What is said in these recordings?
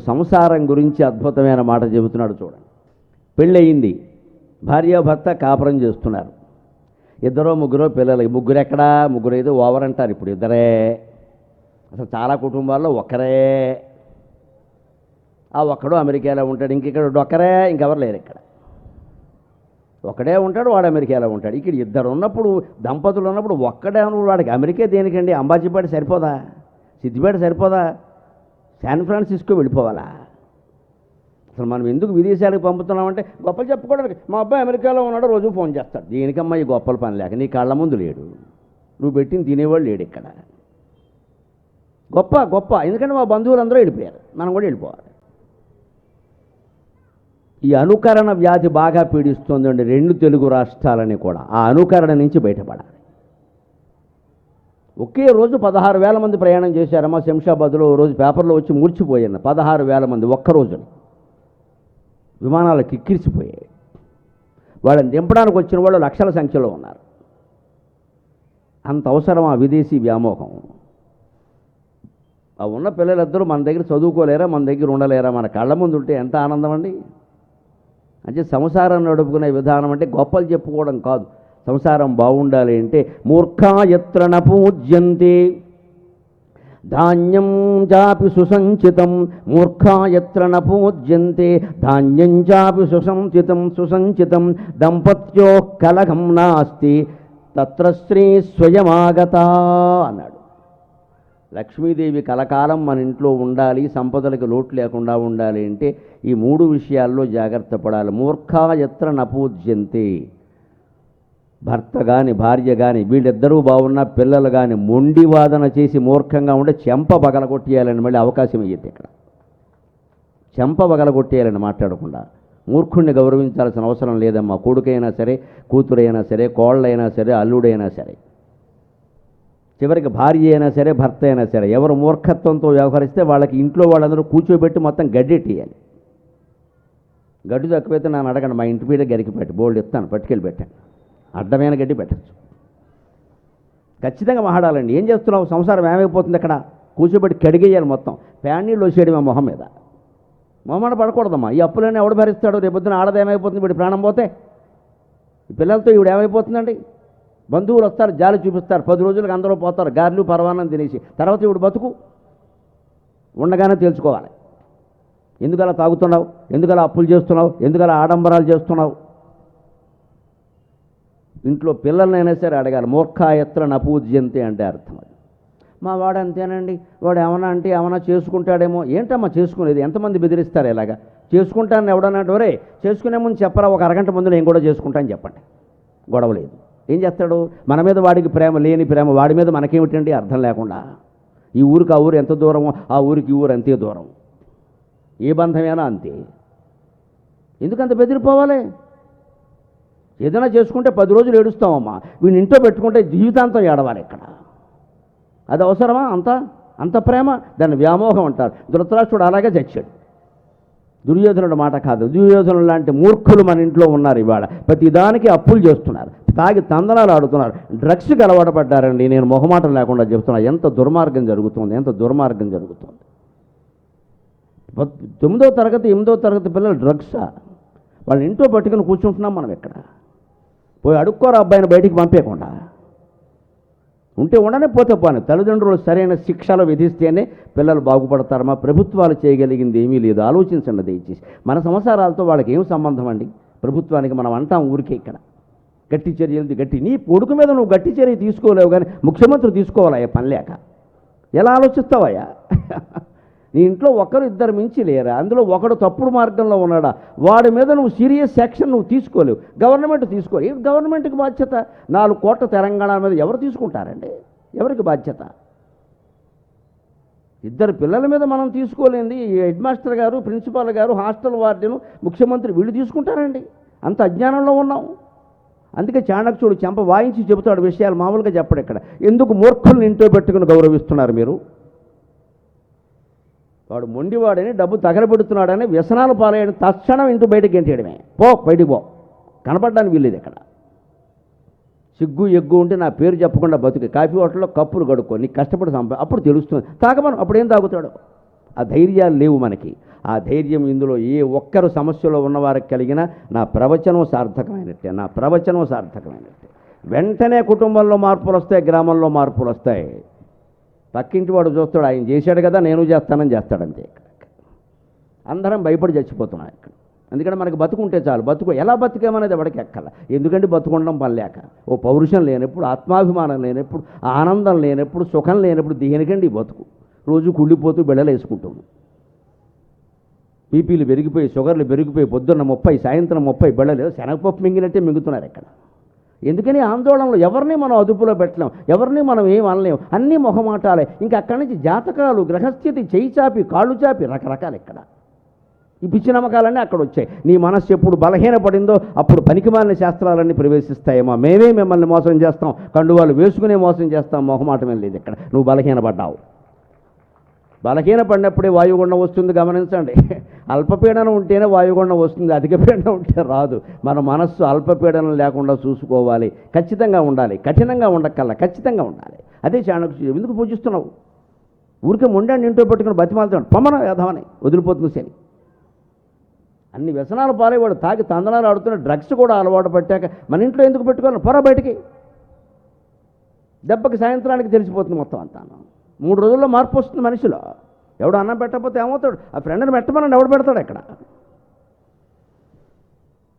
సంసారం గురించి అద్భుతమైన మాట చెబుతున్నాడు చూడండి. పెళ్ళయింది, భార్యాభర్త కాపురం చేస్తున్నారు, ఇద్దరో ముగ్గురో పిల్లలు. ముగ్గురు ఎక్కడా, ముగ్గురు ఏదో ఓవర్ అంటారు. ఇప్పుడు ఇద్దరే, అసలు చాలా కుటుంబాల్లో ఒక్కరే. ఆ ఒక్కడు అమెరికాలో ఉంటాడు, ఇంకెక్కడ ఒక్కరే, ఇంకెవరు లేరు. ఇక్కడ ఒక్కడే ఉంటాడు, వాడు అమెరికాలో ఉంటాడు. ఇక్కడ ఇద్దరు ఉన్నప్పుడు, దంపతులు ఉన్నప్పుడు ఒక్కడే ఉన్నప్పుడు వాడికి అమెరికా దేనికండి? అంబాజీపేట సరిపోదా? సిద్దిపేట సరిపోదా? శాన్ ఫ్రాన్సిస్కో వెళ్ళిపోవాలా? అసలు మనం ఎందుకు విదేశాలకు పంపుతున్నామంటే గొప్పలు చెప్పుకోవడానికి. మా అబ్బాయి అమెరికాలో ఉన్నాడు, రోజు ఫోన్ చేస్తాడు. దేనికమ్మా ఈ గొప్పల పని లేక? నీ కళ్ళ ముందు లేడు, నువ్వు పెట్టిన తినేవాళ్ళు లేడు ఇక్కడ. గొప్ప గొప్ప ఎందుకంటే మా బంధువులందరూ వెళ్ళిపోయారు, మనం కూడా వెళ్ళిపోవాలి. ఈ అనుకరణ వ్యాధి బాగా పీడిస్తుందండి రెండు తెలుగు రాష్ట్రాలని కూడా. ఆ అనుకరణ నుంచి బయటపడాలి. ఒకే రోజు 16,000 మంది ప్రయాణం చేశారమ్మా శంషాబాద్లో. రోజు పేపర్లో వచ్చి మూర్చిపోయాను. 16,000 మంది ఒక్కరోజు విమానాలు కిక్కిరిసిపోయాయి. వాళ్ళని దింపడానికి వచ్చిన వాళ్ళు లక్షల సంఖ్యలో ఉన్నారు. అంత అవసరం ఆ విదేశీ వ్యామోహం. ఆ ఉన్న పిల్లలిద్దరూ మన దగ్గర చదువుకోలేరా, మన దగ్గర ఉండలేరా? మన కళ్ళ ముందు ఉంటే ఎంత ఆనందం అండి. అంటే సంసారం నడుపుకునే విధానం అంటే గొప్పలు చెప్పుకోవడం కాదు. సంసారం బాగుండాలి అంటే మూర్ఖాయత్ర న పూజ్యంతే ధాన్యం చాపి సుసంచితం. మూర్ఖాయత్ర న పూజ్యంతే ధాన్యం చాపి సుసంచితం దంపత్యో కలహం నాస్తి తత్ర స్త్రీ స్వయమాగత అన్నాడు. లక్ష్మీదేవి కలకాలం మన ఇంట్లో ఉండాలి, సంపదలకు లోటు లేకుండా ఉండాలి అంటే ఈ మూడు విషయాల్లో జాగ్రత్త పడాలి. మూర్ఖాయత్ర న పూజ్యంతే. భర్త కానీ భార్య కానీ వీళ్ళిద్దరూ బాగున్నా, పిల్లలు కానీ మొండి వాదన చేసి మూర్ఖంగా ఉంటే చెంప పగలగొట్టేయాలని మళ్ళీ అవకాశం ఇయ్యద్దు. ఇక్కడ చెంప పగలగొట్టేయాలని మాట్లాడకుండా. మూర్ఖుణ్ణి గౌరవించాల్సిన అవసరం లేదమ్మా. కొడుకైనా సరే, కూతురైనా సరే, కోళ్ళైనా సరే, అల్లుడైనా సరే, చివరికి భార్య అయినా సరే, భర్త అయినా సరే, ఎవరు మూర్ఖత్వంతో వ్యవహరిస్తే వాళ్ళకి ఇంట్లో వాళ్ళందరూ కూర్చోబెట్టి మొత్తం గడ్డెట్టేయాలి. గడ్డి తక్కువైతే నన్ను అడగండి, మా ఇంటి మీద గరికి పెట్టి బోల్డ్ ఇస్తాను, పట్టుకెళ్ళి పెట్టాను. అడ్డమైన గడ్డి పెట్టచ్చు. ఖచ్చితంగా మాట్లాడాలండి. ఏం చేస్తున్నావు? సంసారం ఏమైపోతుంది అక్కడ? కూర్చోబెట్టి కడిగేయాలి మొత్తం. ప్యాన్ నీళ్ళు వచ్చేయడం మా మొహం మీద. మొహమాట పడకూడదమ్మా. ఈ అప్పులన్నీ ఎవడు భరిస్తాడు? రేపొద్దున ఆడది ఏమైపోతుంది? వీడి ప్రాణం పోతే ఈ పిల్లలతో ఈవిడ ఏమైపోతుందండి? బంధువులు వస్తారు, జాలి చూపిస్తారు, 10 రోజులకు అందరూ పోతారు, గారెలు పరవానం తినేసి. తర్వాత ఇప్పుడు బతుకు ఉండగానే తెలుసుకోవాలి. ఎందుకలా తాగుతున్నావు? ఎందుకలా అప్పులు చేస్తున్నావు? ఎందుకలా ఆడంబరాలు చేస్తున్నావు? ఇంట్లో పిల్లలనైనా సరే అడగాలి. మూర్ఖాయత్ర న పూజ్యంతే అంటే అర్థం అది. మా వాడు అంతేనండి, వాడు ఏమన్నా అంటే ఏమన్నా చేసుకుంటాడేమో. ఏంటమ్మా చేసుకునేది? ఎంతమంది బెదిరిస్తారు ఇలాగా? చేసుకుంటానని ఎవడన్నట్టు వరే చేసుకునే ముందు చెప్పరా, ఒక అరగంట ముందు నేను కూడా చేసుకుంటాను చెప్పండి. గొడవ లేదు. ఏం చేస్తాడు? మన మీద వాడికి ప్రేమ లేని ప్రేమ, వాడి మీద మనకేమిటండి అర్థం లేకుండా. ఈ ఊరికి ఆ ఊరు ఎంత దూరమో ఆ ఊరికి ఈ ఊరు అంతే దూరం. ఏ బంధమైనా అంతే. ఎందుకంత బెదిరిపోవాలి? ఏదైనా చేసుకుంటే 10 రోజులు ఏడుస్తామమ్మా. వీడిని ఇంట్లో పెట్టుకుంటే జీవితాంతం ఏడవాలి ఇక్కడ. అది అవసరమా? అంత ప్రేమ? దాన్ని వ్యామోహం అంటారు. ధృతరాష్ట్రుడు అలాగే చచ్చాడు. దుర్యోధనుడు మాట కాదు. దుర్యోధనుడు లాంటి మూర్ఖులు మన ఇంట్లో ఉన్నారు. ఇవాళ ప్రతిదానికి అప్పులు చేస్తున్నారు, తాగి తందనాలు ఆడుతున్నారు, డ్రగ్స్కి అలవాటు పడ్డారండి. నేను మొహమాటం లేకుండా చెప్తున్నా. ఎంత దుర్మార్గం జరుగుతుంది, ఎంత దుర్మార్గం జరుగుతుంది. 9వ తరగతి 8వ తరగతి పిల్లలు డ్రగ్సా? వాళ్ళని ఇంట్లో పట్టుకుని కూర్చుంటున్నాం మనం. ఎక్కడ పోయి అడుక్కోరు అబ్బాయిని బయటికి పంపేయకుండా. ఉంటే ఉండనే, పోతే పోనీ. తల్లిదండ్రులు సరైన శిక్షలు విధిస్తేనే పిల్లలు బాగుపడతారమ్మా. ప్రభుత్వాలు చేయగలిగింది ఏమీ లేదు. ఆలోచించండి దయచేసి. మన సంసారాలతో వాళ్ళకి ఏం సంబంధం అండి? ప్రభుత్వానికి మనం అంటాం ఊరికే. ఇక్కడ గట్టి చర్యలు నీ కొడుకు మీద నువ్వు గట్టి చర్య తీసుకోలేవు, కానీ ముఖ్యమంత్రి తీసుకోవాలయ్యా పని లేక. ఎలా ఆలోచిస్తావయ్యా? నీ ఇంట్లో ఒకరు ఇద్దరు మించి లేరా? అందులో ఒకడు తప్పుడు మార్గంలో ఉన్నాడా? వాడి మీద నువ్వు సీరియస్ యాక్షన్ నువ్వు తీసుకోలేవు. గవర్నమెంట్ తీసుకో. ఏ గవర్నమెంట్కి బాధ్యత? 4 కోట్ల తెలంగాణ మీద ఎవరు తీసుకుంటారండి? ఎవరికి బాధ్యత? ఇద్దరు పిల్లల మీద మనం తీసుకోలేంది హెడ్ మాస్టర్ గారు, ప్రిన్సిపాల్ గారు, హాస్టల్ వార్డెను, ముఖ్యమంత్రి వీళ్ళు తీసుకుంటారండి. అంత అజ్ఞానంలో ఉన్నాం. అందుకే చాణక్యుడు చెంప వాయించి చెబుతాడు విషయాలు. మామూలుగా చెప్పడు ఇక్కడ. ఎందుకు మూర్ఖుల్ని ఇంట్లో పెట్టుకుని గౌరవిస్తున్నారు మీరు? వాడు మొండివాడని, డబ్బు తగలబెడుతున్నాడని, వ్యసనాలు పాలయ్యని తక్షణం ఇంటి బయటకు గెంటేయడమే. బయటికి పో, కనపడడానికి వీల్లేదు ఇక్కడ. సిగ్గు ఎగ్గు ఉంటే నా పేరు చెప్పకుండా బతుకు. కాఫీ హోటల్లో కప్పులు కడుక్కో, నీకు కష్టపడి అప్పుడు తెలుస్తుంది. తాగమను, అప్పుడేం తాగుతాడు? ఆ ధైర్యాలు లేవు మనకి. ఆ ధైర్యం ఇందులో ఏ ఒక్కరు సమస్యలో ఉన్నవారికి కలిగినా నా ప్రవచనం సార్థకమైనట్టే, నా ప్రవచనం సార్థకమైనట్టే. వెంటనే కుటుంబంలో మార్పులు వస్తాయి, గ్రామంలో మార్పులు వస్తాయి. పక్కింటి వాడు చూస్తాడు, ఆయన చేశాడు కదా నేను చేస్తానని చేస్తాడంతే. అందరం భయపడి చచ్చిపోతున్నాం ఇక్కడ. ఎందుకంటే మనకి బతుకుంటే చాలు. బతుకు ఎలా బతికేమనేది ఎవరికి ఎక్కల. ఎందుకంటే బతుకుండడం పని లేక, ఓ పౌరుషం లేనప్పుడు, ఆత్మాభిమానం లేనప్పుడు, ఆనందం లేనప్పుడు, సుఖం లేనప్పుడు దేనికండి బతుకు? రోజు కుళ్ళిపోతూ బిళ్ళలు వేసుకుంటాము. బీపీలు పెరిగిపోయి, షుగర్లు పెరిగిపోయి, పొద్దున్న 30 సాయంత్రం 30 బిళ్ళలు శనగపప్పు మింగినట్టే మింగుతున్నారు ఇక్కడ. ఎందుకని ఆందోళనలో ఎవరిని మనం అదుపులో పెట్టలేం, ఎవరిని మనం ఏం అనలేం, అన్నీ మొహమాటాలే. ఇంకా అక్కడి నుంచి జాతకాలు, గ్రహస్థితి, చేయి చాపి కాళ్ళు చాపి రకరకాలు ఇక్కడ. ఈ పిచ్చి నమ్మకాలన్నీ అక్కడ వచ్చాయి. నీ మనస్సు ఎప్పుడు బలహీనపడిందో అప్పుడు పనికిమాలిన శాస్త్రాలన్నీ ప్రవేశిస్తాయేమో. మేమే మిమ్మల్ని మోసం చేస్తాం, కండువాలు వేసుకునే మోసం చేస్తాం, మొహమాటమే లేదు ఇక్కడ. నువ్వు బలహీనపడ్డావు. బలహీనపడినప్పుడే వాయుగుండం వస్తుంది, గమనించండి. అల్పపీడనం ఉంటేనే వాయుగుండం వస్తుంది, అధిక పీడనం ఉంటే రాదు. మన మనస్సు అల్పపీడనం లేకుండా చూసుకోవాలి, ఖచ్చితంగా ఉండాలి. కఠినంగా ఉండక్కల్లా ఖచ్చితంగా ఉండాలి. అదే చాణక్యుడు. ఎందుకు పూజిస్తున్నావు? ఊరికే మొండాన్ని ఇంట్లో పెట్టుకుని బతిమాలుతాడు, పొమ్మన వేధమని వదిలిపోతుంది శని. అన్ని వ్యసనాలు పాలేవాడు, తాగి తందనాలు ఆడుతున్న డ్రగ్స్ కూడా అలవాటు పట్టాక మన ఇంట్లో ఎందుకు పెట్టుకోవాలి? పొర బయటికి. దెబ్బకి సాయంత్రానికి తెలిసిపోతుంది మొత్తం అంతా. 3 రోజుల్లో మార్పు వస్తుంది మనిషిలో. ఎవడు అన్నం పెట్టకపోతే ఏమవుతాడు? ఆ ఫ్రెండ్ని పెట్టమని ఎవడు పెడతాడు ఇక్కడ?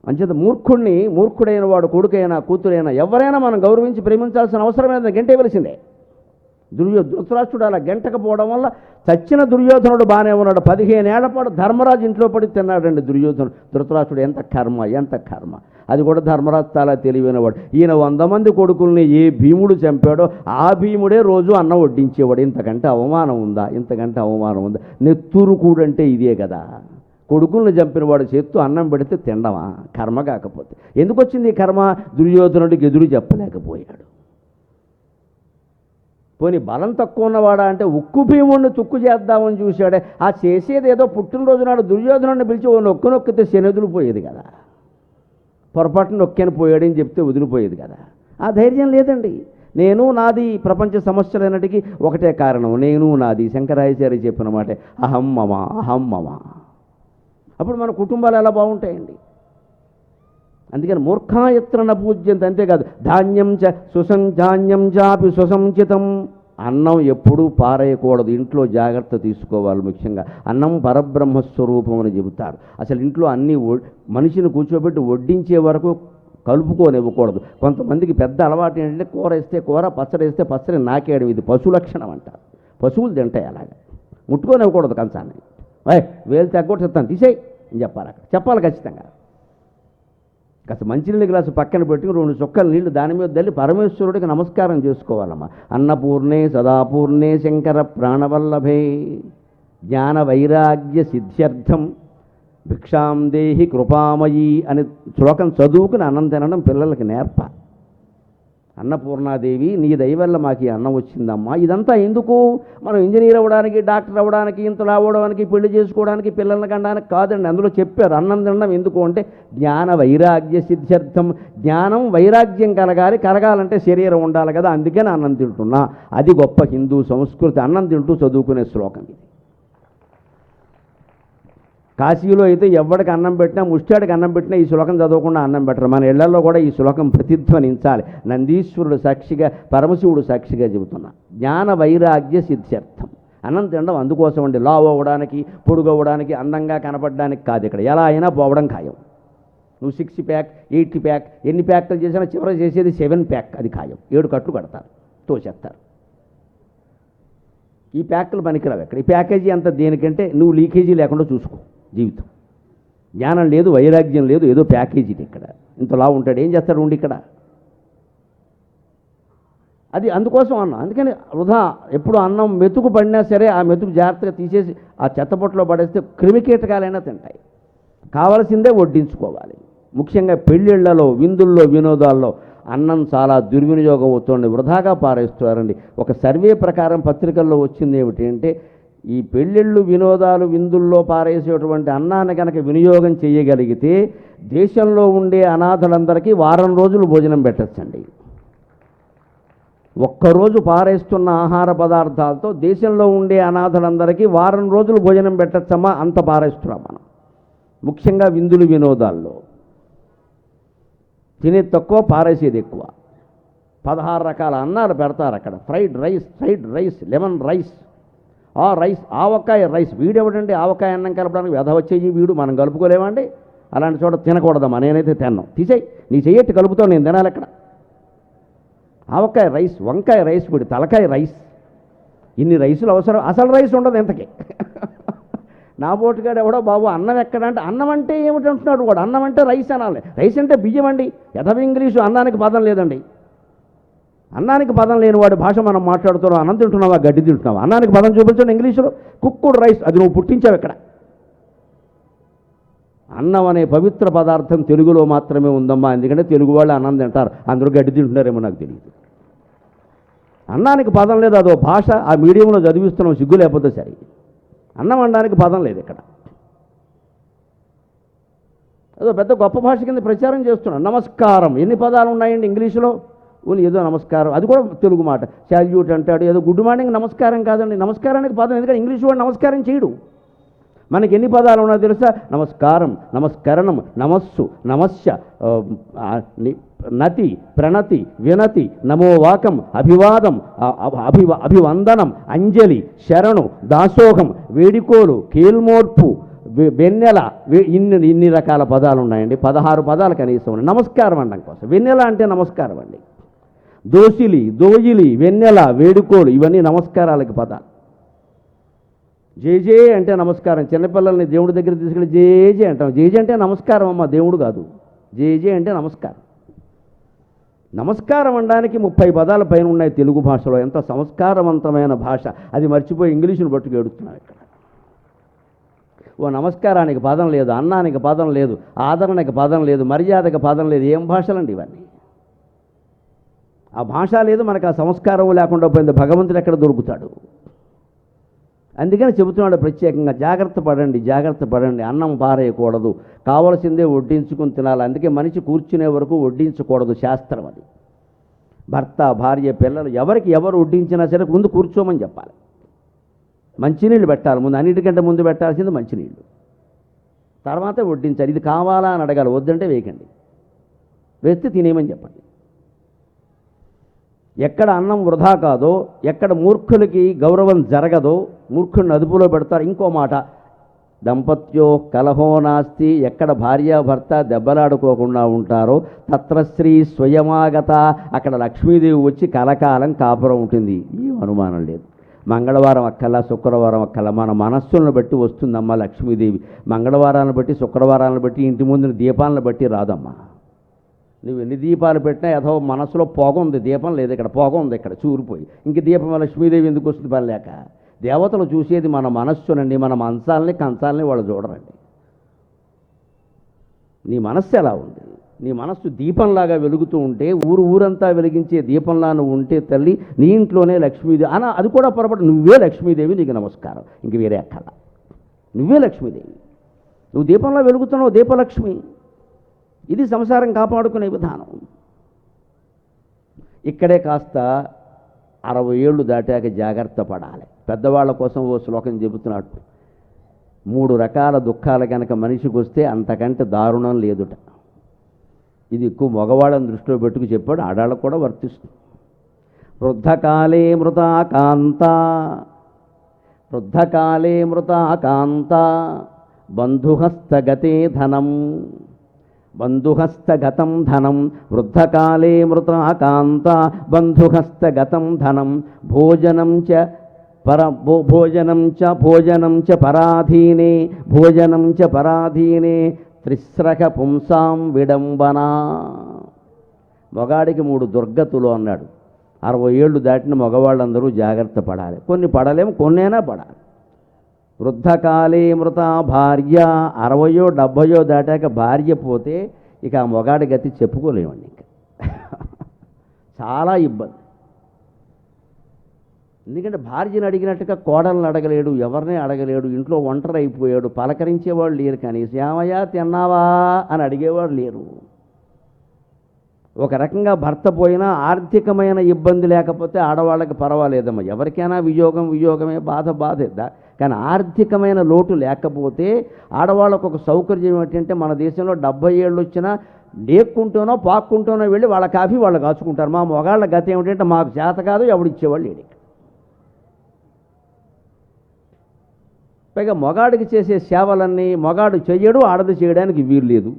అంచేత మూర్ఖుడైన వాడు కొడుకైనా కూతురైనా ఎవరైనా మనం గౌరవించి ప్రేమించాల్సిన అవసరమైన గంటేవలసిందే. ధృతరాష్ట్రుడు అలా గంటకపోవడం వల్ల చచ్చిన దుర్యోధనుడు బాగానే ఉన్నాడు. 15 ఏళ్ల పాటు ధర్మరాజు ఇంట్లో పడి తిన్నాడండి ధృతరాష్ట్రుడు. ఎంత కర్మ. అది కూడా ధర్మరాజు చాలా తెలివైనవాడు. ఈయన 100 మంది కొడుకుల్ని ఏ భీముడు చంపాడో ఆ భీముడే రోజు అన్నం వడ్డించేవాడు. ఇంతకంటే అవమానం ఉందా? నెత్తురు కూడంటే ఇదే కదా. కొడుకుల్ని చంపిన వాడు చేత్తు అన్నం పెడితే తినడమా? కర్మ కాకపోతే ఎందుకు వచ్చింది ఈ కర్మ? దుర్యోధనుడికి ఎదురు చెప్పలేకపోయాడు. పోనీ బలం తక్కువ ఉన్నవాడా అంటే ఉక్కు భీముడిని తుక్కు చేద్దామని చూశాడే. ఆ చేసేది ఏదో పుట్టినరోజు నాడు దుర్యోధనుడిని పిలిచి నొక్కితే శనెదులిపోయేది కదా. పొరపాటున నొక్కని పోయాడని చెప్తే వదిలిపోయేది కదా. ఆ ధైర్యం లేదండి. నేను నాది ప్రపంచ సమస్యలన్నిటికీ ఒకటే కారణం, నేను నాది. శంకరాచార్య చెప్పిన మాట అహం మమ. అప్పుడు మన కుటుంబాలు ఎలా బాగుంటాయండి? అందుకని మూర్ఖాయత్ర నపూజ్యంత. అంతేకాదు ధాన్యం చాపి సుసంచితం. అన్నం ఎప్పుడూ పారేయకూడదు, ఇంట్లో జాగ్రత్త తీసుకోవాలి. ముఖ్యంగా అన్నం పరబ్రహ్మస్వరూపం అని చెబుతారు. అసలు ఇంట్లో అన్నీ మనిషిని కూర్చోబెట్టి వడ్డించే వరకు కలుపుకోనివ్వకూడదు. కొంతమందికి పెద్ద అలవాటు ఏంటంటే కూర వేస్తే కూర, పచ్చడి వేస్తే పచ్చడి నాకేయడం. ఇది పశు లక్షణం అంటారు. పశువులు తింటాయి అలాగే. ముట్టుకోనివ్వకూడదు కంచాన్ని. వేలు తగ్గొట్టి చెప్తాను తీసేయి అని చెప్పాలి ఖచ్చితంగా. కాస్త మంచినీళ్ళ గ్లాసు పక్కన పెట్టుకుని 2 చుక్కల నీళ్లు దాని మీద తల్లి పరమేశ్వరుడికి నమస్కారం చేసుకోవాలమ్మా. అన్నపూర్ణే సదాపూర్ణే శంకర ప్రాణవల్లభే జ్ఞాన వైరాగ్య సిద్ధ్యర్థం భిక్షాం దేహి కృపామయీ అని శ్లోకం చదువుకుని అన్నం తినడం పిల్లలకి నేర్పాలి. అన్నపూర్ణాదేవి నీ దయ వల్ల మాకు ఈ అన్నం వచ్చిందమ్మా. ఇదంతా ఎందుకు? మనం ఇంజనీర్ అవ్వడానికి, డాక్టర్ అవ్వడానికి, ఇంతలా అవ్వడానికి, పెళ్లి చేసుకోవడానికి, పిల్లల్ని కనడానికి కాదండి. అందులో చెప్పారు అన్నం తినడం ఎందుకు అంటే జ్ఞాన వైరాగ్య సిద్ధ్యర్థం. జ్ఞానం వైరాగ్యం కలగాలంటే శరీరం ఉండాలి కదా. అందుకని అన్నం తింటున్నా. అది గొప్ప హిందూ సంస్కృతి. అన్నం తింటూ చదువుకునే శ్లోకం ఇది. కాశీలో అయితే ఎవడికి అన్నం పెట్టినా, ముష్టాడికి అన్నం పెట్టినా ఈ శ్లోకం చదవకుండా అన్నం పెట్టరు. మన ఇళ్లలో కూడా ఈ శ్లోకం ప్రతిధ్వనించాలి. నందీశ్వరుడు సాక్షిగా, పరమశివుడు సాక్షిగా చెబుతున్నా. జ్ఞాన వైరాగ్య సిద్ధ్యర్థం. అన్నం తినడం అందుకోసం అండి. లావు అవ్వడానికి, పొడుగు అవ్వడానికి, అందంగా కనపడడానికి కాదు. ఇక్కడ ఎలా అయినా పోవడం ఖాయం. నువ్వు 6 ప్యాక్ 8 ప్యాక్ ఎన్ని ప్యాక్లు చేసినా చివరి చేసేది 7 ప్యాక్. అది ఖాయం. 7 కట్లు కడతారు, తోచేస్తారు. ఈ ప్యాక్లు పనికిరావు ఎక్కడ. ఈ ప్యాకేజీ అంతా దేనికంటే నువ్వు లీకేజీ లేకుండా చూసుకో జీవితం. జ్ఞానం లేదు, వైరాగ్యం లేదు, ఏదో ప్యాకేజీ. ఇక్కడ ఇంతలా ఉంటాడు, ఏం చేస్తాడు ఉండి ఇక్కడ? అది అందుకోసం అన్నం. అందుకని వృధా ఎప్పుడు అన్నం మెతుకు పడినా సరే ఆ మెతుకు జాగ్రత్తగా తీసేసి ఆ చెత్తపొట్టులో పడేస్తే క్రిమికీటకాలైనా తింటాయి. కావలసిందే వడ్డించుకోవాలి. ముఖ్యంగా పెళ్ళిళ్లలో, విందుల్లో, వినోదాల్లో అన్నం చాలా దుర్వినియోగం అవుతుంది, వృధాగా పారేస్తున్నారండి. ఒక సర్వే ప్రకారం పత్రికల్లో వచ్చింది ఏమిటి అంటే ఈ పెళ్ళిళ్ళు, వినోదాలు, విందుల్లో పారేసేటువంటి అన్నాన్ని కనుక వినియోగం చేయగలిగితే దేశంలో ఉండే అనాథలందరికీ వారం రోజులు భోజనం పెట్టచ్చండి. ఒక్కరోజు పారేస్తున్న ఆహార పదార్థాలతో దేశంలో ఉండే అనాథలందరికీ వారం రోజులు భోజనం పెట్టచ్చమ్మా, అంత పారేస్తున్నాం మనం. ముఖ్యంగా విందులు వినోదాల్లో తినేది తక్కువ, పారేసేది ఎక్కువ. 16 రకాల అన్నాలు పెడతారు అక్కడ. Fried rice, lemon rice, rice, avakaya rice. వీడెవడండి ఆవకాయ అన్నం కలపడానికి? వ్యధ వచ్చేది వీడు, మనం కలుపుకోలేమండి. అలాంటి చోట తినకూడదమ్మా, నేనైతే తిన్నాను. తీసేయి, నీ చెయ్యట్టు కలుపుతావు, నేను తినాలి అక్కడ. ఆవకాయ రైస్, వంకాయ రైస్, వీడి తలకాయ రైస్. ఇన్ని రైసులు అవసరం? అసలు రైస్ ఉండదు ఇంతకీ. నా పోటుగాడు ఎవడో బాబు అన్నం ఎక్కడంటే, అన్నం అంటే ఏమిటంటున్నాడు వాడు. అన్నం అంటే రైస్ అనాలి. రైస్ అంటే బియ్యం అండి. యథవ ఇంగ్లీషు. అన్నానికి పదం లేదండి. అన్నానికి పదం లేని వాడి భాష మనం మాట్లాడుతున్నాం. అన్నం తింటున్నావా, గడ్డి తింటున్నావా? అన్నానికి పదం చూపించండి ఇంగ్లీషులో. కుక్కుడు రైస్, అది నువ్వు పుట్టించావు ఎక్కడ? అన్నం అనే పవిత్ర పదార్థం తెలుగులో మాత్రమే ఉందమ్మా. ఎందుకంటే తెలుగు వాళ్ళు అన్నం తింటారు, అందరూ గడ్డి తింటున్నారేమో నాకు తెలియదు. అన్నానికి పదం లేదు, అదో భాష. ఆ మీడియంలో చదివిస్తున్నాం, సిగ్గు లేకపోతే సరే. అన్నం అనడానికి పదం లేదు ఇక్కడ. అదో పెద్ద గొప్ప భాష కింద ప్రచారం చేస్తున్నాం. నమస్కారం, ఎన్ని పదాలు ఉన్నాయండి ఇంగ్లీషులో? ఓన్లీ ఏదో నమస్కారం, అది కూడా తెలుగు మాట. శాల్యూట్ అంటాడు, ఏదో గుడ్ మార్నింగ్ నమస్కారం కాదండి. నమస్కారానికి పదం, ఎందుకంటే ఇంగ్లీష్ వాడు నమస్కారం చేయడు. మనకి ఎన్ని పదాలు ఉన్నాయో తెలుసా? నమస్కారం, నమస్కరణం, నమస్సు, నమస్య, నతి, ప్రణతి, వినతి, నమోవాకం, అభివాదం, అభివందనం, అంజలి, శరణు, దాసోహం, వేడికోలు, కేల్మోర్పు, వెన్నెల. ఇన్ని రకాల పదాలు ఉన్నాయండి. 16 పదాలు కనీసం ఉన్నాయి నమస్కారం అనడం కోసం. వెన్నెల అంటే నమస్కారం అండి. దోసిలి, దోయిలి, వెన్నెల, వేడుకోలు, ఇవన్నీ నమస్కారాలకి పదాలు. జేజే అంటే నమస్కారం. చిన్నపిల్లల్ని దేవుడి దగ్గర తీసుకెళ్ళి జేజే అంటాం. జేజే అంటే నమస్కారం అమ్మ, దేవుడు కాదు. జేజే అంటే నమస్కారం. నమస్కారం అనడానికి 30 పదాల పైన ఉన్నాయి తెలుగు భాషలో. ఎంత సంస్కారవంతమైన భాష. అది మర్చిపోయి ఇంగ్లీషును పట్టుకు ఏడుస్తున్నాం ఇక్కడ. ఓ నమస్కారానికి పదం లేదు, అన్నానికి పదం లేదు, ఆదరణకి పదం లేదు, మర్యాదకి పదం లేదు. ఏం భాషలండి ఇవన్నీ? ఆ భాష లేదు, మనకు ఆ సంస్కారం లేకుండా పోయింది. భగవంతుడు ఎక్కడ దొరుకుతాడు? అందుకని చెబుతున్నాడు ప్రత్యేకంగా, జాగ్రత్త పడండి. అన్నం పారేయకూడదు, కావలసిందే వడ్డించుకుని తినాలి. అందుకే మనిషి కూర్చునే వరకు వడ్డించకూడదు, శాస్త్రం అది. భర్త, భార్య, పిల్లలు ఎవరికి ఎవరు వడ్డించినా సరే ముందు కూర్చోమని చెప్పాలి. మంచినీళ్ళు పెట్టాలి ముందు, అన్నిటికంటే ముందు పెట్టాల్సింది మంచినీళ్ళు. తర్వాత వడ్డించాలి. ఇది కావాలా అని అడగాలి, వద్దంటే వేయకండి, వేస్తే తినేయమని చెప్పండి. ఎక్కడ అన్నం వృధా కాదో, ఎక్కడ మూర్ఖులకి గౌరవం జరగదో, మూర్ఖుడిని అదుపులో పెడతారు. ఇంకో మాట, దంపత్యో కలహో నాస్తి. ఎక్కడ భార్యాభర్త దెబ్బలాడుకోకుండా ఉంటారో తత్ర శ్రీ స్వయమాగత. అక్కడ లక్ష్మీదేవి వచ్చి కలకాలం కాపురం ఉంటుంది. ఏం అనుమానం లేదు. మంగళవారం అక్కల, శుక్రవారం అక్కల, మన మనస్సులను బట్టి వస్తుందమ్మా లక్ష్మీదేవి. మంగళవారాలను బట్టి, శుక్రవారాలను బట్టి, ఇంటి ముందున దీపాలను బట్టి రాదమ్మా. నువ్వు ఎన్ని దీపాలు పెట్టినా ఏదో మనసులో పొగ ఉంది, దీపం లేదు ఇక్కడ. పొగ ఉంది ఇక్కడ, చూరిపోయి. ఇంక దీపం లక్ష్మీదేవి ఎందుకు వస్తుంది? పని లేక. దేవతలు చూసేది మన మనస్సునండి, మన మంచాలని కంచాలని వాళ్ళు చూడరండి. నీ మనస్సు ఎలా ఉంది? నీ మనస్సు దీపంలాగా వెలుగుతూ ఉంటే, ఊరంతా వెలిగించే దీపంలా నువ్వు ఉంటే తల్లి, నీ ఇంట్లోనే లక్ష్మీదేవి అది కూడా పొరపాటు. నువ్వే లక్ష్మీదేవి, నీకు నమస్కారం. ఇంక వేరే అక్కల. నువ్వే లక్ష్మీదేవి. నువ్వు దీపంలో వెలుగుతున్నావు, దీపలక్ష్మి. ఇది సంసారం కాపాడుకునే విధానం. ఇక్కడే కాస్త 60 ఏళ్ళు దాటాక జాగ్రత్త పడాలి. పెద్దవాళ్ళ కోసం ఓ శ్లోకం చెబుతున్నాడు. 3 రకాల దుఃఖాలు కనుక మనిషికి వస్తే అంతకంటే దారుణం లేదుట. ఇది ఎక్కువ మగవాళ్ళని దృష్టిలో పెట్టుకు చెప్పాడు, ఆడాళ్ళకు కూడా వర్తిస్తుంది. వృద్ధకాలే మృతాకాంత బంధుహస్తగతే ధనం. బంధుహస్తగతం ధనం. వృద్ధకాలే మృతాకాంత బంధుహస్తగతం ధనం. భోజనం చ పరాధీనే త్రిస్రక పుంసాం విడంబనా. మగాడికి 3 దుర్గతులు అన్నాడు. 60 ఏళ్ళు దాటిన మగవాళ్ళందరూ జాగ్రత్త పడాలి. కొన్ని పడలేము, కొన్నైనా పడాలి. వృద్ధకాలే మృత భార్య. 60 70 దాటాక భార్య పోతే ఇక ఆ మొగాడి గతి చెప్పుకోలేమండి. ఇంకా చాలా ఇబ్బంది. ఎందుకంటే భార్యను అడిగినట్టుగా కోడలను అడగలేడు, ఎవరిని అడగలేడు. ఇంట్లో ఒంటరి అయిపోయాడు. పలకరించేవాళ్ళు లేరు, కానీ శ్యామయ్య తిన్నావా అని అడిగేవాడు లేరు. ఒక రకంగా భర్త పోయినా ఆర్థికమైన ఇబ్బంది లేకపోతే ఆడవాళ్ళకి పర్వాలేదమ్మా. ఎవరికైనా వియోగమే, బాధే. కానీ ఆర్థికమైన లోటు లేకపోతే ఆడవాళ్ళకు ఒక సౌకర్యం ఏంటంటే, మన దేశంలో 70 ఏళ్ళు వచ్చినా డేక్కుంటూనో పాక్కుంటూనో వెళ్ళి వాళ్ళ కాఫీ వాళ్ళు కాచుకుంటారు. మా మొగాళ్ళ గత ఏమిటంటే, మాకు చేత కాదు, ఎవడిచ్చేవాళ్ళు లేడు. పైగా మొగాడికి చేసే సేవలన్నీ మొగాడు చెయ్యడు, ఆడది చేయడానికి వీలు లేదు.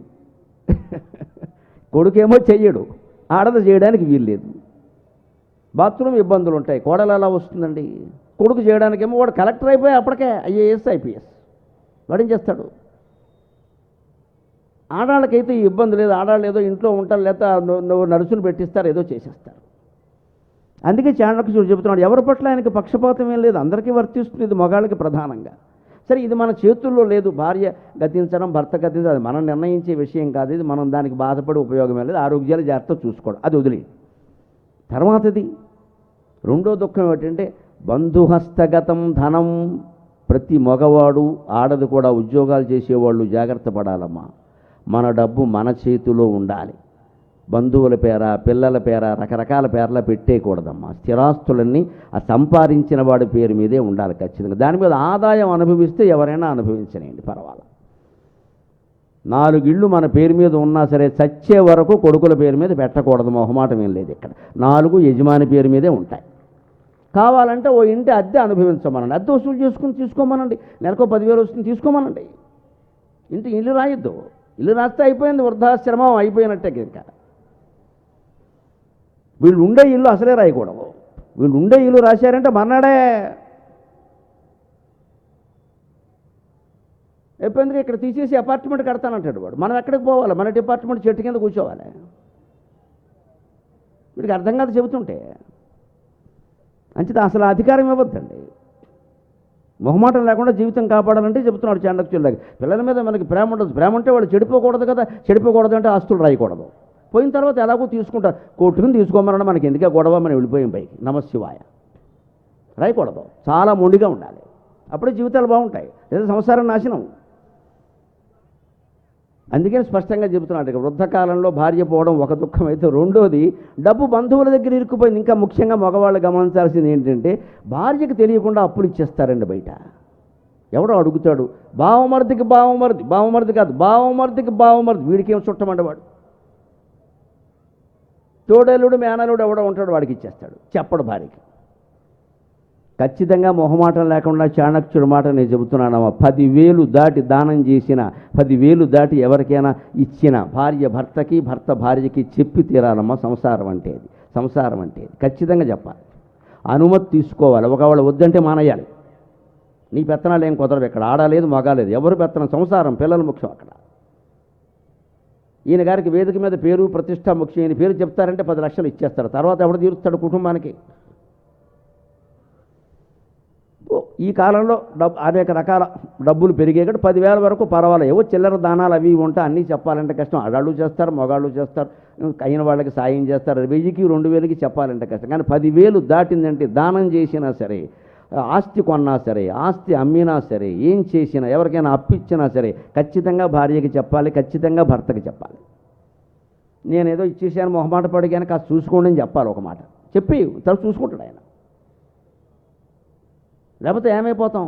కొడుకేమో చెయ్యడు, ఆడది చేయడానికి వీలు లేదు. బాత్రూమ్ ఇబ్బందులు ఉంటాయి, కోడలు ఎలా వస్తుందండి? కొడుకు చేయడానికేమో వాడు కలెక్టర్ అయిపోయి అప్పటికే IAS IPS వాడేం చేస్తాడు? ఆడాళ్ళకైతే ఈ ఇబ్బంది లేదు. ఆడాళ్ళు ఏదో ఇంట్లో ఉంటారు, లేదా నువ్వు నర్సును పెట్టిస్తారు, ఏదో చేసేస్తారు. అందుకే చాణక్యుడు చెబుతున్నాడు, ఎవరి పట్ల ఆయనకి పక్షపాతం ఏం లేదు, అందరికీ వర్తిస్తుంది. ఇది మగాళ్ళకి ప్రధానంగా. సరే, ఇది మన చేతుల్లో లేదు. భార్య గతించడం, భర్త గతించడం అది మనం నిర్ణయించే విషయం కాదు. ఇది మనం దానికి బాధపడే ఉపయోగమే లేదు. ఆరోగ్యాలు జాగ్రత్త చూసుకోవడం, అది వదిలి. తర్వాతది రెండో దుఃఖం ఏమిటంటే, బంధుహస్తగతం ధనం. ప్రతి మగవాడు, ఆడది కూడా ఉద్యోగాలు చేసేవాళ్ళు జాగ్రత్త పడాలమ్మా. మన డబ్బు మన చేతిలో ఉండాలి. బంధువుల పేర, పిల్లల పేర, రకరకాల పేర్ల పెట్టేయకూడదమ్మా. స్థిరాస్తులన్నీ ఆ సంపాదించిన వాడి పేరు మీదే ఉండాలి ఖచ్చితంగా. దాని మీద ఆదాయం అనుభవిస్తే ఎవరైనా అనుభవించలేండి, పర్వాలేదు. 4 ఇళ్ళు మన పేరు మీద ఉన్నా సరే చచ్చే వరకు కొడుకుల పేరు మీద పెట్టకూడదు. మొహమాటం ఏం లేదు ఇక్కడ. 4 యజమాని పేరు మీదే ఉంటాయి. కావాలంటే ఓ ఇంటి అద్దె అనుభవించమనండి, అద్దె వసూలు చేసుకుని తీసుకోమనండి. నెలకు 10,000 వస్తుంది, తీసుకోమనండి. ఇల్లు రాయొద్దు. ఇల్లు రాస్తే అయిపోయింది, వృద్ధాశ్రమం అయిపోయినట్టే. ఇంకా వీళ్ళు ఉండే ఇల్లు అసలే రాయకూడదు. వీళ్ళు ఉండే ఇల్లు రాశారంటే మన్నాడే ఎప్పుడెందుకు ఇక్కడ తీసేసి అపార్ట్మెంట్ కడతానంటాడు వాడు. మనం ఎక్కడికి పోవాలి? మన డిపార్ట్మెంట్ చెట్టు కింద కూర్చోవాలి. వీడికి అర్థం కాదు చెబుతుంటే. అంచేత అసలు అధికారం ఇవ్వద్దండి. మొహమాటం లేకుండా జీవితం కాపాడాలంటే చెబుతున్నాడు చాణక్యుడిలాగా. పిల్లల మీద మనకి ప్రేమ ఉండదు. ప్రేమ అంటే వాళ్ళు చెడిపోకూడదు కదా. చెడిపోకూడదు అంటే ఆస్తులు రాయకూడదు. పోయిన తర్వాత ఎలాగో తీసుకుంటారు. కోర్టుకుని తీసుకోమన్నా మనకి ఎందుకే గొడవ, మనం వెళ్ళిపోయాం పైకి. నమశివాయ. రాయకూడదు. చాలా మొండిగా ఉండాలి. అప్పుడే జీవితాలు బాగుంటాయి, లేదా సంసారం నాశనం. అందుకని స్పష్టంగా చెబుతున్నాడు, ఇక వృద్ధకాలంలో భార్య పోవడం ఒక దుఃఖం అయితే, రెండోది డబ్బు బంధువుల దగ్గర ఇరుక్కుపోయింది. ఇంకా ముఖ్యంగా మగవాళ్ళు గమనించాల్సింది ఏంటంటే, భార్యకి తెలియకుండా అప్పులు ఇచ్చేస్తారండి బయట. ఎవడో అడుగుతాడు, బావమరిదికి బావమరిది కాదు, బావమరిదికి బావమరిది. వీడికేం చుట్టమంటే వాడు తోడేలుడు మేనలుడు ఎవడో ఉంటాడు, వాడికి ఇచ్చేస్తాడు. చెప్పడు భార్యకి. ఖచ్చితంగా మొహమాటం లేకుండా చాణక్యుడి మాట నేను చెబుతున్నానమ్మా. 10,000 దాటి దానం చేసిన, 10,000 దాటి ఎవరికైనా ఇచ్చిన భార్య భర్తకి, భర్త భార్యకి చెప్పి తీరాలమ్మా. సంసారం అంటే ఇది ఖచ్చితంగా చెప్పాలి. అనుమతి తీసుకోవాలి. ఒకవేళ వద్దంటే మానేయాలి. నీ పెత్తనాలు ఏం కుదరవు ఇక్కడ. ఆడలేదు, మగాలేదు, ఎవరు పెత్తనం. సంసారం, పిల్లలు ముఖ్యం అక్కడ. ఈయన గారికి వేదిక మీద పేరు ప్రతిష్ట ముఖ్యం. ఈయన పేరు చెప్తారంటే 10 లక్షలు ఇచ్చేస్తారు. తర్వాత ఎవడు తీరుస్తాడు కుటుంబానికి? ఈ కాలంలో అనేక రకాల డబ్బులు పెరిగే కాబట్టి 10,000 వరకు పర్వాలేదు. ఏవో చిల్లర దానాలు అవి ఉంటా, అన్నీ చెప్పాలంటే కష్టం. ఆడాళ్ళు చేస్తారు, మగాళ్ళు చేస్తారు, అయిన వాళ్ళకి సాయం చేస్తారు. 1000కి 2,000కి చెప్పాలంటే కష్టం. కానీ 10,000 దాటిందంటే దానం చేసినా సరే, ఆస్తి కొన్నా సరే, ఆస్తి అమ్మినా సరే, ఏం చేసినా, ఎవరికైనా అప్పిచ్చినా సరే ఖచ్చితంగా భార్యకి చెప్పాలి, ఖచ్చితంగా భర్తకి చెప్పాలి. నేనేదో ఇచ్చేసాను మొహమాట పడిగాను, కాస్త చూసుకోండి అని చెప్పాలి. ఒక మాట చెప్పి తను చూసుకుంటాడు ఆయన. లేకపోతే ఏమైపోతాం?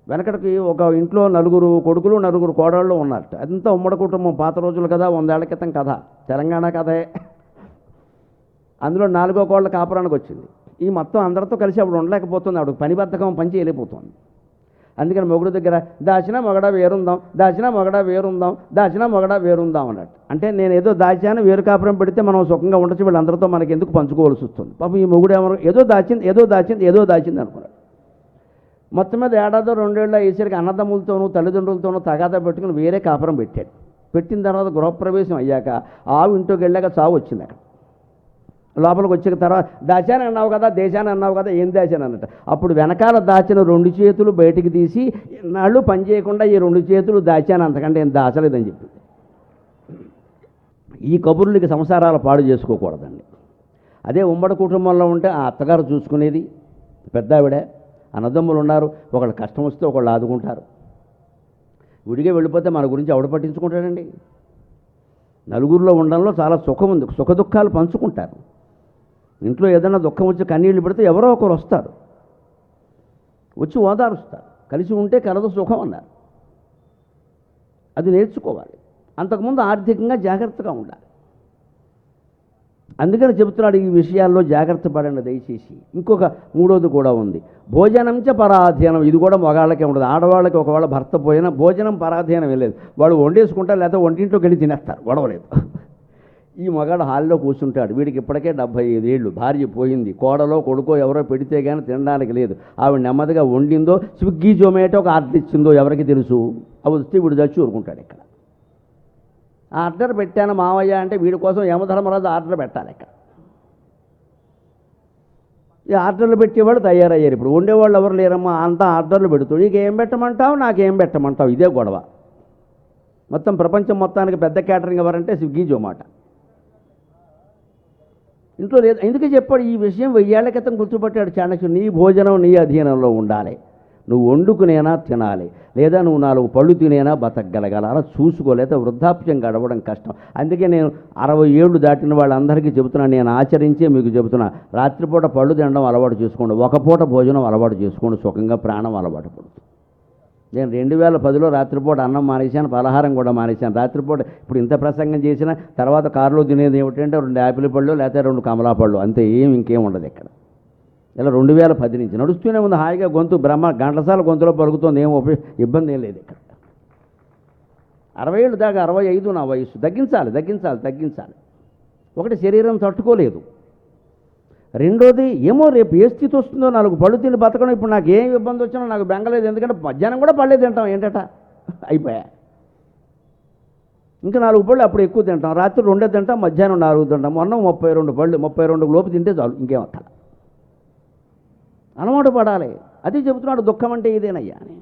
వెనకటికి ఒక ఇంట్లో 4 కొడుకులు 4 కోడళ్ళు ఉన్నారట. అదంతా ఉమ్మడి కుటుంబం. పాత రోజులు కదా, 100 ఏళ్ల క్రితం కథ, తెలంగాణ కథే. అందులో 4వ కోళ్ళ కాపురానికి వచ్చింది. ఈ మొత్తం అందరితో కలిసి అప్పుడు ఉండలేకపోతుంది. ఆవిడ పని బద్ధకం, పని చేయలేకపోతుంది. అందుకని మొగుడు దగ్గర దాచినా మొగడా వేరుందాం, దాచినా మొగడా వేరుందాం, దాచినా మొగడా వేరుందాం అన్నట్టు. అంటే నేను ఏదో దాచాను, వేరు కాపురం పెడితే మనం సుఖంగా ఉండొచ్చు, వీళ్ళందరితో మనకి ఎందుకు పంచుకోవాల్సి వస్తుంది. పాపం ఈ మొగుడు ఏదో దాచింది అనుకున్నాడు. మొత్తం మీద 1 ఏడాదో 2 ఏళ్ళు అయ్యేసరికి అన్నదమ్ములతోనూ తల్లిదండ్రులతోనూ తగాదా పెట్టుకుని వేరే కాపురం పెట్టాడు. పెట్టిన తర్వాత గృహప్రవేశం అయ్యాక ఆవు ఇంట్లోకి వెళ్ళాక చావు వచ్చింది. అక్కడ లోపలికి వచ్చిన తర్వాత దాచాను అన్నావు కదా, దేశాన్ని అన్నావు కదా, ఏం దాచాను అన్నట్టు. అప్పుడు వెనకాల దాచిన 2 చేతులు బయటికి తీసి, నాళ్ళు పని చేయకుండా ఈ 2 చేతులు దాచాను, అంతకంటే ఏం దాచలేదని చెప్పి. ఈ కబుర్లకి సంసారాలు పాడు చేసుకోకూడదండి. అదే ఉమ్మడి కుటుంబంలో ఉంటే ఆ అత్తగారు చూసుకునేది, పెద్ద ఆవిడ, అన్నదమ్ములు ఉన్నారు, ఒకళ్ళు కష్టం వస్తే ఒకళ్ళు ఆదుకుంటారు. విడిగా వెళ్ళిపోతే మన గురించి ఎవడు పట్టించుకుంటాడండి? నలుగురిలో ఉండడంలో చాలా సుఖం ఉంది. సుఖ దుఃఖాలు పంచుకుంటారు. ఇంట్లో ఏదైనా దుఃఖం వచ్చి కన్నీళ్ళు పెడితే ఎవరో ఒకరు వస్తారు, వచ్చి ఓదారుస్తారు. కలిసి ఉంటే కలదు సుఖం అన్నారు. అది నేర్చుకోవాలి. అంతకుముందు ఆర్థికంగా జాగ్రత్తగా ఉండాలి. అందుకని చెబుతున్నాడు ఈ విషయాల్లో జాగ్రత్త పడండి దయచేసి. ఇంకొక మూడోది కూడా ఉంది, భోజనంచ పరాధీనం. ఇది కూడా మగాళ్ళకే ఉండదు. ఆడవాళ్ళకి ఒకవేళ భర్త పోయినా భోజనం పరాధీనం వెళ్ళలేదు. వాళ్ళు వండేసుకుంటారు, లేకపోతే వంటింట్లోకి వెళ్ళి తినేస్తారు, గొడవలేదు. ఈ మగాడు హాల్లో కూర్చుంటాడు. వీడికి ఇప్పటికే 75 ఏళ్ళు, భార్య పోయింది, కోడలో కొడుకో ఎవరో పెడితే కానీ తినడానికి లేదు. ఆవిడ నెమ్మదిగా వండిందో స్విగ్గీ జొమాటోకి ఆర్డర్ ఇచ్చిందో ఎవరికి తెలుసు. అవి వస్తే వీడు చచ్చి ఊరుకుంటాడు. ఇక్కడ ఆర్డర్ పెట్టాను మావయ్య అంటే వీడి కోసం యమధర్మరాజు ఆర్డర్ పెట్టాలి. ఇక్కడ ఈ ఆర్డర్లు పెట్టేవాళ్ళు తయారయ్యారు. ఇప్పుడు ఉండేవాళ్ళు ఎవరు లేరమ్మా, అంతా ఆర్డర్లు పెడుతూ నీకు ఏం పెట్టమంటావు, నాకేం పెట్టమంటావు, ఇదే గొడవ. మొత్తం ప్రపంచం మొత్తానికి పెద్ద క్యాటరింగ్ ఎవరంటే స్విగ్గీ జొమాటో. ఇంట్లో లేదు. ఎందుకు చెప్పాడు ఈ విషయం? 1000 ఏళ్ల క్రితం గుర్తుపట్టాడు చాణక్యుడు. నీ భోజనం నీ అధీనంలో ఉండాలి. నువ్వు వండుకునేనా తినాలి, లేదా నువ్వు 4 పళ్ళు తినేనా బతకగలగాల. అలా చూసుకోలేక వృద్ధాప్యం గడవడం కష్టం. అందుకే నేను 60 ఏళ్ళు దాటిన వాళ్ళందరికీ చెబుతున్నాను, నేను ఆచరించే మీకు చెబుతున్నా, రాత్రిపూట పళ్ళు తినడం అలవాటు చేసుకోండి, ఒక పూట భోజనం అలవాటు చేసుకోండి, సుఖంగా ప్రాణం అలవాటు పడుతుంది. నేను 2010లో రాత్రిపూట అన్నం మానేశాను, పలహారం కూడా మానేశాను. రాత్రిపూట ఇప్పుడు ఇంత ప్రసంగం చేసిన తర్వాత కారులో తినేది ఏమిటంటే 2 యాపిల్ పళ్ళు లేకపోతే 2 కమలా పళ్ళు, అంతే. ఇంకేం ఉండదు ఇక్కడ. ఇలా 2010 నుంచి నడుస్తూనే ఉంది హాయిగా. గొంతు గంటసాల గొంతులో పలుకుతుంది, ఏం ఇబ్బంది ఏం లేదు ఇక్కడ. 60 ఏళ్ళు దాకా 65 నా వయసు. తగ్గించాలి. ఒకటి శరీరం తట్టుకోలేదు, రెండోది ఏమో రేపు ఏ స్థితి వస్తుందో. 4 పళ్ళు తిని బతకడం. ఇప్పుడు నాకు ఏం ఇబ్బంది వచ్చినా నాకు బెంగలేదు, ఎందుకంటే మధ్యాహ్నం కూడా పళ్ళే తింటాం. ఏంటట అయిపోయా. ఇంకా 4 పళ్ళు అప్పుడు ఎక్కువ తింటాం, రాత్రి 2 తింటాం, మధ్యాహ్నం 4 తింటాం. మొన్న 32 పళ్ళు, 32 లోపు తింటే చాలు, ఇంకేం అక్కడ. అలవాటు పడాలి. అది చెబుతున్నాడు, దుఃఖం అంటే ఇదేనయ్యా అని.